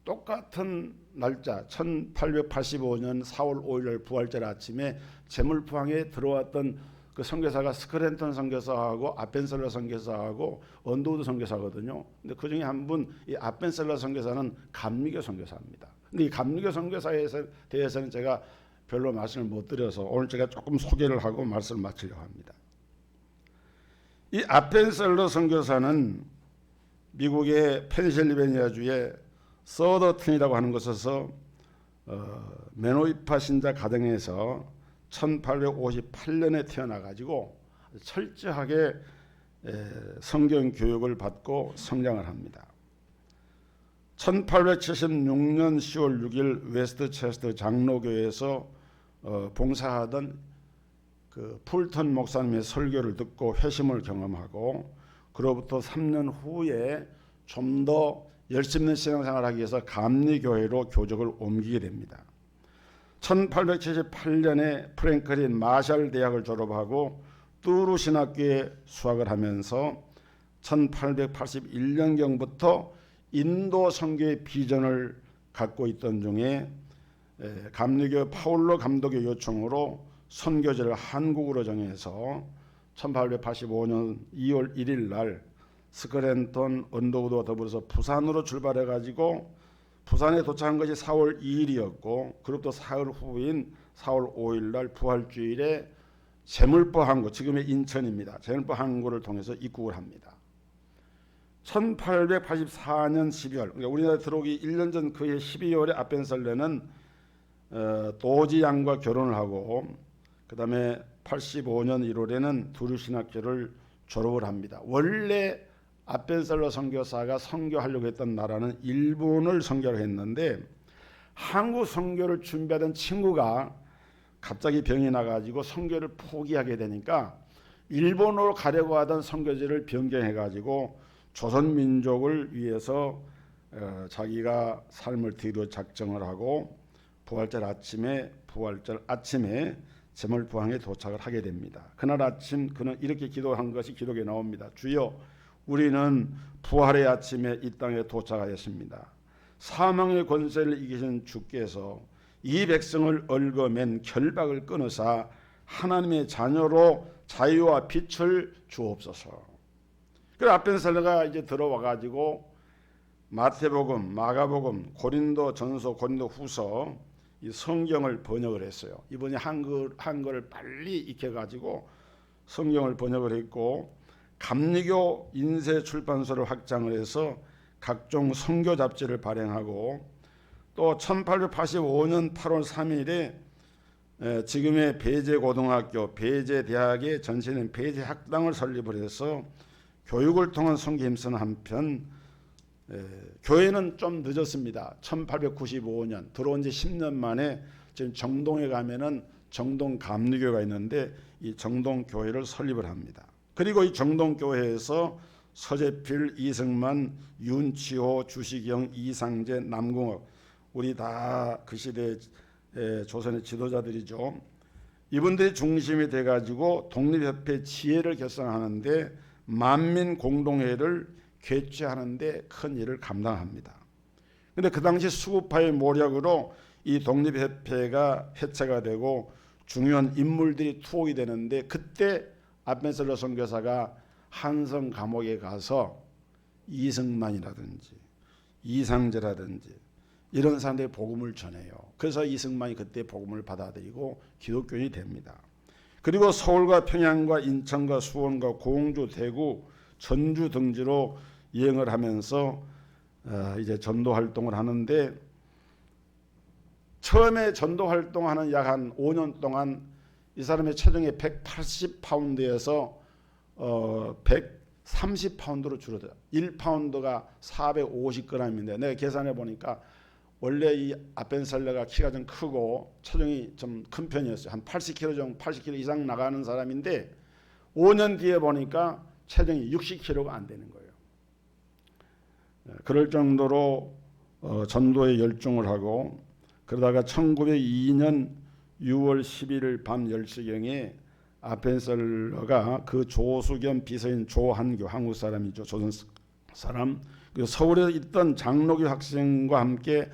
똑같은 날짜 1885년 4월 5일 부활절 아침에 제물포항에 들어왔던 그 선교사가 스크랜턴 선교사하고 아펜셀러 선교사하고 언더우드 선교사거든요. 근데 그 중에 한 분 이 아펜셀러 선교사는 감리교 선교사입니다. 근데 이 감리교 선교사에 대해서는 제가 별로 말씀을 못 드려서 오늘 제가 조금 소개를 하고 말씀을 마치려고 합니다. 이 아펜셀러 선교사는 미국의 펜실베니아주의 서더튼이라고 하는 곳에서 메노이파 신자 가정에서 1858년에 태어나가지고 철저하게 성경 교육을 받고 성장을 합니다. 1876년 10월 6일 웨스트체스터 장로교에서 봉사하던 그 풀턴 목사님의 설교를 듣고 회심을 경험하고 그로부터 3년 후에 좀 더 열심히 있는 신앙생활을 하기 위해서 감리교회로 교적을 옮기게 됩니다. 1878년에 프랭클린 마샬 대학을 졸업하고 뚜르 신학교에 수학을 하면서 1881년경부터 인도 선교의 비전을 갖고 있던 중에 감리교 파울로 감독의 요청으로 선교지를 한국으로 정해서 1885년 2월 1일 날 스크랜턴, 언더우드와 더불어서 부산으로 출발해가지고 부산에 도착한 것이 4월 2일이었고 그로부터 사흘 후인 4월 5일 날 부활주일에 제물포 항구, 지금의 인천입니다. 제물포 항구를 통해서 입국을 합니다. 1884년 12월, 그러니까 우리나라에 들어오기 1년 전 그해 12월에 아벤셀러는 도지 양과 결혼을 하고 그 다음에 85년 1월에는 두루신학교를 졸업을 합니다. 원래 아벤셀러 선교사가 선교하려고 했던 나라는 일본을 선교를 했는데 한국 선교를 준비하던 친구가 갑자기 병이 나가지고 선교를 포기하게 되니까 일본으로 가려고 하던 선교지를 변경해가지고 조선민족을 위해서 자기가 삶을 뒤로 작정을 하고 부활절 아침에 제물포항에 도착을 하게 됩니다. 그날 아침 그는 이렇게 기도한 것이 기록에 나옵니다. 주여, 우리는 부활의 아침에 이 땅에 도착하였습니다. 사망의 권세를 이기신 주께서 이 백성을 얽어맨 결박을 끊으사 하나님의 자녀로 자유와 빛을 주옵소서. 그래서 아벤셀러가 이제 들어와 가지고 마태복음, 마가복음, 고린도전서, 고린도후서 이 성경을 번역을 했어요. 이번에 한글을 빨리 익혀가지고 성경을 번역을 했고 감리교 인쇄 출판소를 확장을 해서 각종 선교 잡지를 발행하고 또 1885년 8월 3일에 지금의 배제고등학교, 배제대학의 전신인 배제학당을 설립을 해서 교육을 통한 선교에 힘쓰는 한편 교회는 좀 늦었습니다. 1895년 들어온 지 10년 만에 지금 정동에 가면은 정동 감리교회가 있는데 이 정동교회를 설립을 합니다. 그리고 이 정동교회에서 서재필, 이승만, 윤치호, 주시경, 이상재, 남궁옥 우리 다 그 시대 조선의 지도자들이죠. 이분들이 중심이 돼가지고 독립협회 지혜를 결성하는데 만민공동회를 개최하는데 큰 일을 감당합니다. 그런데 그 당시 수구파의 모략으로 이 독립협회가 해체가 되고 중요한 인물들이 투옥이 되는데 그때 아벤셀러 선교사가 한성 감옥에 가서 이승만이라든지 이상재라든지 이런 사람들이 복음을 전해요. 그래서 이승만이 그때 복음을 받아들이고 기독교인이 됩니다. 그리고 서울과 평양과 인천과 수원과 공주, 대구, 전주 등지로 여행을 하면서 이제 전도 활동을 하는데 처음에 전도 활동하는 약 한 5년 동안 이 사람의 체중이 180파운드에서 130파운드로 줄어들어요. 1파운드가 450g인데 내가 계산해 보니까 원래 이 아벤셀러가 키가 좀 크고 체중이 좀 큰 편이었어요. 한 80kg 정도, 80kg 이상 나가는 사람인데 5년 뒤에 보니까 체중이 60kg가 안 되는 거예요. 그럴 정도로 전도에 열중을 하고 그러다가 1902년 6월 11일 밤 10시경에 아벤셀러가 그 조수 겸 비서인 조한교, 한국 사람이죠. 조선 사람. 그 서울에 있던 장로교 학생과 함께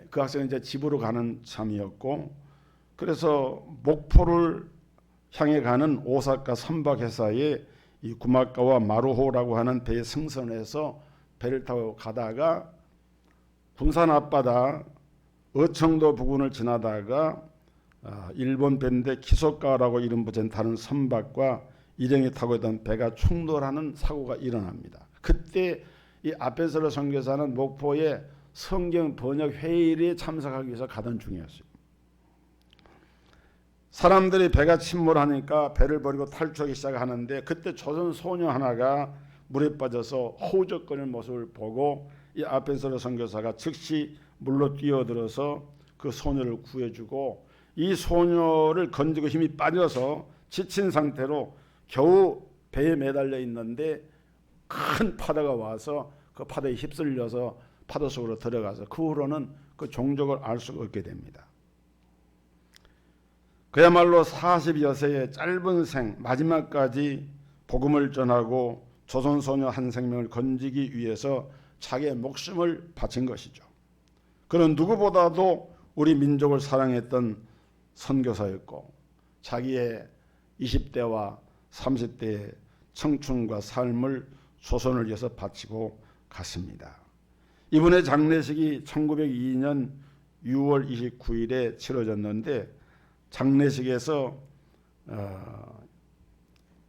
그 학생은 이제 집으로 가는 참이었고 그래서 목포를 향해 가는 오사카 선박회사에 이 구마카와 마루호라고 하는 배에 승선해서 배를 타고 가다가 군산 앞바다 어청도 부근을 지나다가 일본 배인데 키소카라고 이름 붙인 다른 선박과 일행이 타고 있던 배가 충돌하는 사고가 일어납니다. 그때 이 아벤셀러 선교사는 목포에 성경 번역 회의에 참석하기 위해서 가던 중이었어요. 사람들이 배가 침몰하니까 배를 버리고 탈출하기 시작하는데 그때 조선 소녀 하나가 물에 빠져서 허우적거리는 모습을 보고 이 아벤셀러 선교사가 즉시 물로 뛰어들어서 그 소녀를 구해주고 이 소녀를 건지고 힘이 빠져서 지친 상태로 겨우 배에 매달려 있는데 큰 파도가 와서 그 파도에 휩쓸려서 파도 속으로 들어가서 그 후로는 그 종족을 알 수가 없게 됩니다. 그야말로 40여 세의 짧은 생 마지막까지 복음을 전하고 조선소녀 한 생명을 건지기 위해서 자기의 목숨을 바친 것이죠. 그는 누구보다도 우리 민족을 사랑했던 선교사였고 자기의 20대와 30대의 청춘과 삶을 조선을 위해서 바치고 갔습니다. 이분의 장례식이 1902년 6월 29일에 치러졌는데 장례식에서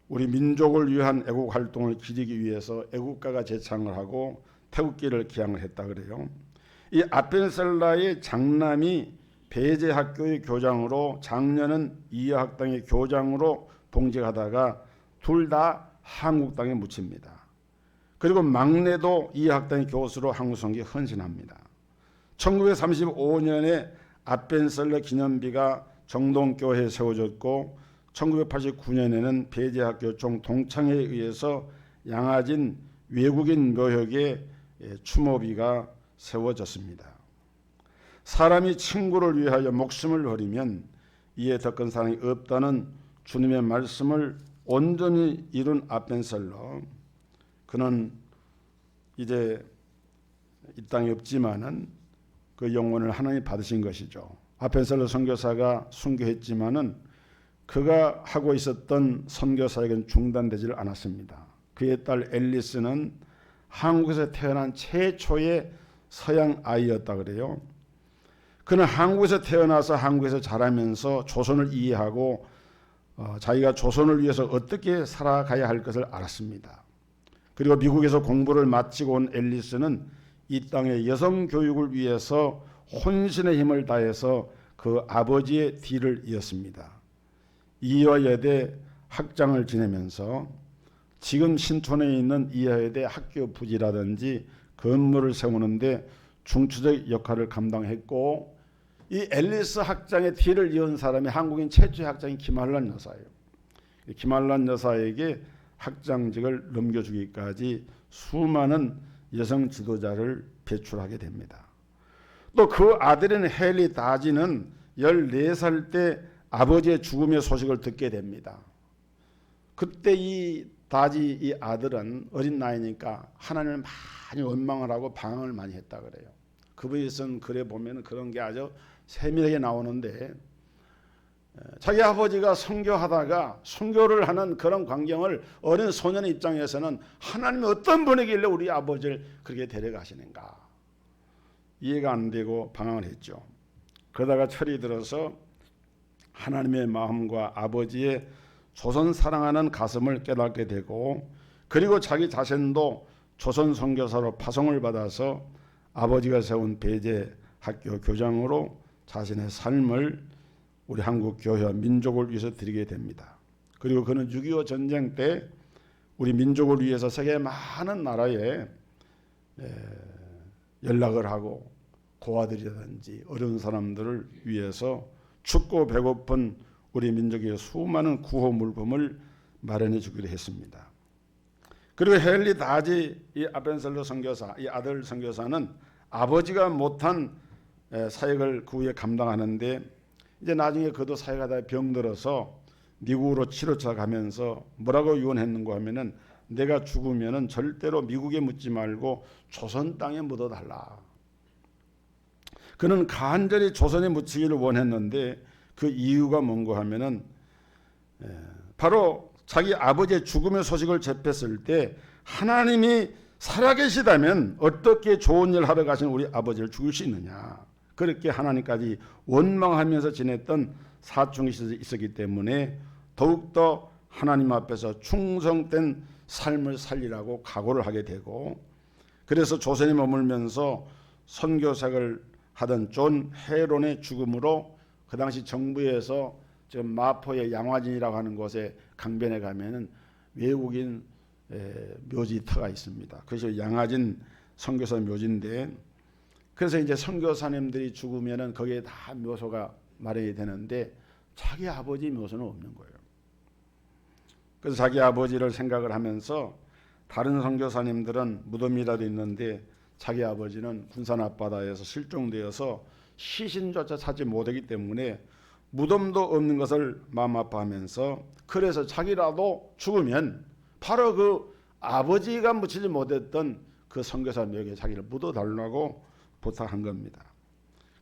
우리 민족을 위한 애국 활동을 기리기 위해서 애국가가 제창을 하고 태극기를 기양을 했다 그래요. 이 아펜셀라의 장남이 배제학교의 교장으로 장녀는 이화학당의 교장으로 봉직하다가 둘 다 한국당에 묻힙니다. 그리고 막내도 이화학당의 교수로 한국선교에 헌신합니다. 1935년에 아펜셀러 기념비가 정동교회에 세워졌고 1989년에는 배제학교 총 동창회에 의해서 양화진 외국인 묘역에 추모비가 세워졌습니다. 사람이 친구를 위하여 목숨을 버리면 이에 더 큰 사랑이 없다는 주님의 말씀을 온전히 이룬 아펜셀러, 그는 이제 이 땅에 없지만은 그 영혼을 하나님 받으신 것이죠. 아펜셀러 선교사가 순교했지만은 그가 하고 있었던 선교사역은 중단되질 않았습니다. 그의 딸 앨리스는 한국에서 태어난 최초의 서양 아이였다 그래요. 그는 한국에서 태어나서 한국에서 자라면서 조선을 이해하고 자기가 조선을 위해서 어떻게 살아가야 할 것을 알았습니다. 그리고 미국에서 공부를 마치고 온 앨리스는 이 땅의 여성 교육을 위해서 혼신의 힘을 다해서 그 아버지의 뒤를 이었습니다. 이화여대 학장을 지내면서 지금 신촌에 있는 이화여대 학교 부지라든지 건물을 세우는데 중추적 역할을 감당했고, 이 앨리스 학장의 뒤를 이은 사람이 한국인 최초의 학장인 김한란 여사예요. 김한란 여사에게 학장직을 넘겨주기까지 수많은 여성 지도자를 배출하게 됩니다. 또 그 아들인 헨리 다지는 14살 때 아버지의 죽음의 소식을 듣게 됩니다. 그때 이 다지 이 아들은 어린 나이니까 하나님을 많이 원망을 하고 방황을 많이 했다 그래요. 그분이 쓴 글에 보면 그런 게 아주 세밀하게 나오는데, 자기 아버지가 선교하다가 순교를 하는 그런 광경을 어린 소년의 입장에서는 하나님이 어떤 분이길래 우리 아버지를 그렇게 데려가시는가 이해가 안 되고 방황을 했죠. 그러다가 철이 들어서 하나님의 마음과 아버지의 조선 사랑하는 가슴을 깨닫게 되고, 그리고 자기 자신도 조선 선교사로 파송을 받아서 아버지가 세운 배제 학교 교장으로 자신의 삶을 우리 한국 교회와 민족을 위해서 드리게 됩니다. 그리고 그는 6.25 전쟁 때 우리 민족을 위해서 세계 많은 나라에 연락을 하고 고아들이라든지 어려운 사람들을 위해서 춥고 배고픈 우리 민족의 수많은 구호 물품을 마련해 주기로 했습니다. 그리고 헨리 다지 이 아펜셀러 선교사, 이 아들 선교사는 아버지가 못한 사역을 그 후에 감당하는데, 이제 나중에 그도 사역하다가 병들어서 미국으로 치료차 가면서 뭐라고 유언했는가 하면은, 내가 죽으면은 절대로 미국에 묻지 말고 조선 땅에 묻어달라. 그는 간절히 조선에 묻히기를 원했는데 그 이유가 뭔가 하면은 바로 자기 아버지의 죽음의 소식을 접했을 때 하나님이 살아계시다면 어떻게 좋은 일 하러 가신 우리 아버지를 죽일 수 있느냐, 그렇게 하나님까지 원망하면서 지냈던 사춘기 시절이 있었기 때문에 더욱더 하나님 앞에서 충성된 삶을 살리라고 각오를 하게 되고, 그래서 조선에 머물면서 선교사를 하던 존 헤론의 죽음으로 그 당시 정부에서 지금 마포의 양화진이라고 하는 곳에 강변에 가면은 외국인 묘지터가 있습니다. 그래서 양화진 선교사 묘지인데, 그래서 이제 선교사님들이 죽으면은 거기에 다 묘소가 마련이 되는데 자기 아버지 묘소는 없는 거예요. 그래서 자기 아버지를 생각을 하면서 다른 선교사님들은 무덤이라도 있는데 자기 아버지는 군산 앞바다에서 실종되어서 시신조차 찾지 못하기 때문에 무덤도 없는 것을 마음 아파하면서, 그래서 자기라도 죽으면 바로 그 아버지가 묻히지 못했던 그 선교사 묘역에 자기를 묻어달라고 부탁한 겁니다.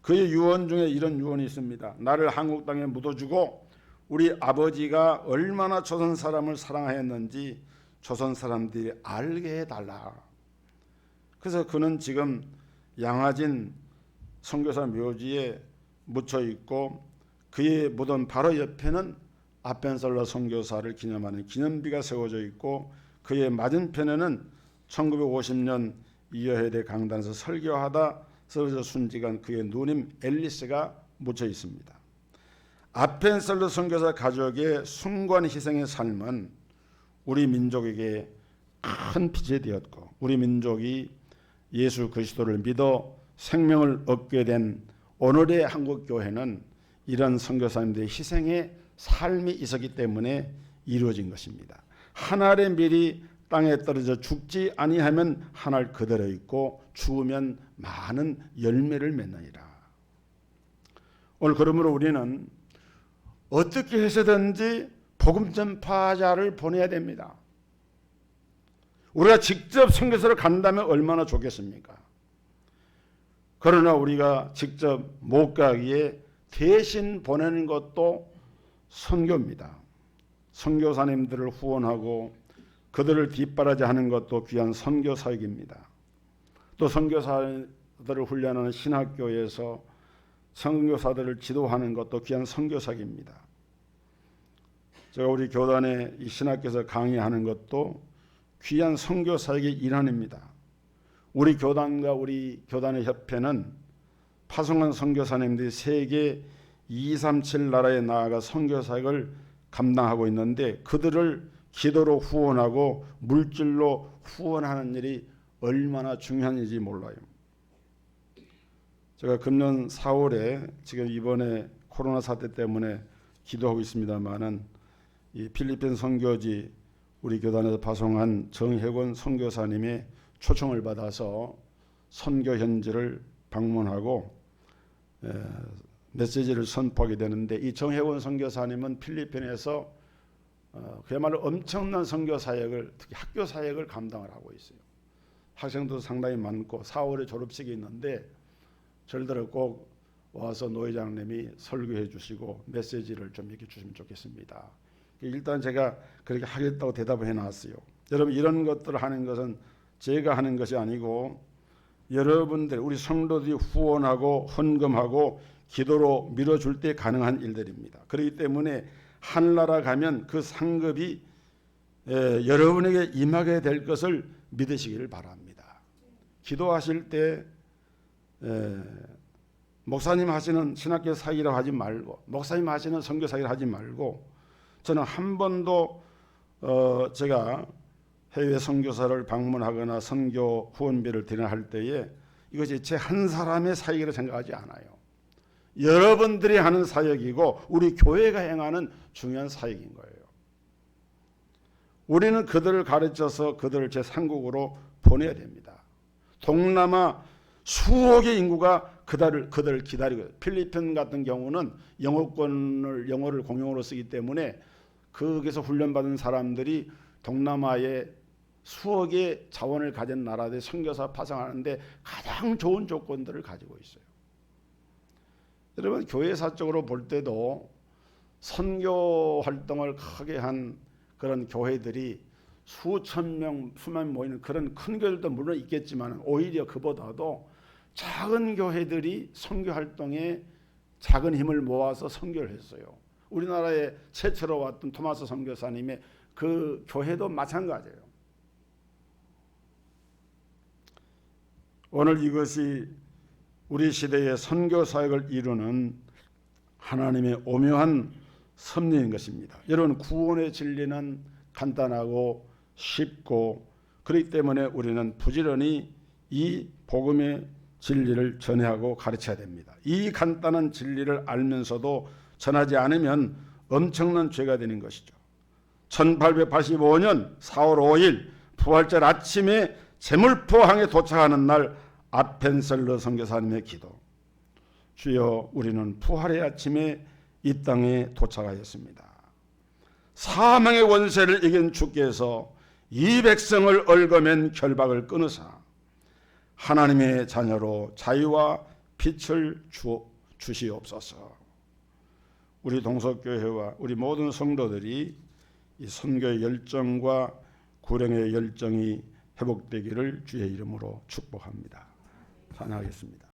그의 유언 중에 이런 유언이 있습니다. 나를 한국 땅에 묻어주고 우리 아버지가 얼마나 조선 사람을 사랑하였는지 조선 사람들이 알게 해달라. 그래서 그는 지금 양화진 선교사 묘지에 묻혀 있고, 그의 무덤 바로 옆에는 아펜셀러 선교사를 기념하는 기념비가 세워져 있고, 그의 맞은편에는 1950년 이어해대 강단에서 설교하다 쓰러져 순직한 그의 누님 앨리스가 묻혀 있습니다. 아펜셀러 선교사 가족의 숭고한 희생의 삶은 우리 민족에게 큰 빛이 되었고, 우리 민족이 예수 그리스도를 믿어 생명을 얻게 된 오늘의 한국 교회는 이런 선교사님들의 희생의 삶이 있었기 때문에 이루어진 것입니다. 한 알의 밀이 땅에 떨어져 죽지 아니하면 한 알 그대로 있고 죽으면 많은 열매를 맺느니라. 오늘 그러므로 우리는 어떻게 해서든지 복음 전파자를 보내야 됩니다. 우리가 직접 선교사를 간다면 얼마나 좋겠습니까? 그러나 우리가 직접 못 가기에 대신 보내는 것도 선교입니다. 선교사님들을 후원하고 그들을 뒷바라지하는 것도 귀한 선교 사역입니다. 또 선교사들을 훈련하는 신학교에서 선교사들을 지도하는 것도 귀한 선교 사역입니다. 제가 우리 교단의 이 신학교에서 강의하는 것도 귀한 선교 사역의 일환입니다. 우리 교단과 우리 교단의 협회는 파송한 선교사님들이 세계 237 나라에 나아가 선교 사역을 감당하고 있는데, 그들을 기도로 후원하고 물질로 후원하는 일이 얼마나 중요한지 몰라요. 제가 금년 4월에 지금 이번에 코로나 사태 때문에 기도하고 있습니다만은, 이 필리핀 선교지 우리 교단에서 파송한 정혜권 선교사님의 초청을 받아서 선교 현지를 방문하고 메시지를 선포하게 되는데, 이 정혜권 선교사님은 필리핀에서 그야말로 엄청난 선교 사역을, 특히 학교 사역을 감당을 하고 있어요. 학생도 상당히 많고 4월에 졸업식이 있는데 저희들을 꼭 와서 노회장님이 설교해 주시고 메시지를 좀 이렇게 주시면 좋겠습니다. 일단 제가 그렇게 하겠다고 대답을 해놨어요. 여러분, 이런 것들을 하는 것은 제가 하는 것이 아니고 여러분들, 우리 성도들이 후원하고 헌금하고 기도로 밀어줄 때 가능한 일들입니다. 그렇기 때문에 하늘나라 가면 그 상급이 여러분에게 임하게 될 것을 믿으시기를 바랍니다. 기도하실 때 목사님 하시는 신학교 사역이라고 하지 말고, 목사님 하시는 선교 사역이라고 하지 말고, 저는 한 번도 제가 해외 선교사를 방문하거나 선교 후원비를 드리나 할 때에 이것이 제 한 사람의 사역이라고 생각하지 않아요. 여러분들이 하는 사역이고 우리 교회가 행하는 중요한 사역인 거예요. 우리는 그들을 가르쳐서 그들을 제3국으로 보내야 됩니다. 동남아 수억의 인구가 그들을 기다리고, 필리핀 같은 경우는 영어를 공용어로 쓰기 때문에 거기서 훈련받은 사람들이 동남아에 수억의 자원을 가진 나라들 선교사 파송하는데 가장 좋은 조건들을 가지고 있어요. 여러분, 교회사적으로 볼 때도 선교 활동을 크게 한 그런 교회들이 수천 명, 수만 모이는 그런 큰 교회들도 물론 있겠지만, 오히려 그보다도 작은 교회들이 선교 활동에 작은 힘을 모아서 선교를 했어요. 우리나라에 최초로 왔던 토마스 선교사님의 그 교회도 마찬가지예요. 오늘 이것이 우리 시대의 선교 사역을 이루는 하나님의 오묘한 섭리인 것입니다. 여러분, 구원의 진리는 간단하고 쉽고, 그렇기 때문에 우리는 부지런히 이 복음의 진리를 전하고 가르쳐야 됩니다. 이 간단한 진리를 알면서도 전하지 않으면 엄청난 죄가 되는 것이죠. 1885년 4월 5일 부활절 아침에 제물포항에 도착하는 날 아펜셀러 선교사님의 기도. 주여, 우리는 부활의 아침에 이 땅에 도착하였습니다. 사망의 원세를 이긴 주께서 이 백성을 얽어맨 결박을 끊으사 하나님의 자녀로 자유와 빛을 주시옵소서. 우리 동석교회와 우리 모든 성도들이 이 선교의 열정과 구령의 열정이 회복되기를 주의 이름으로 축복합니다. 찬양하겠습니다.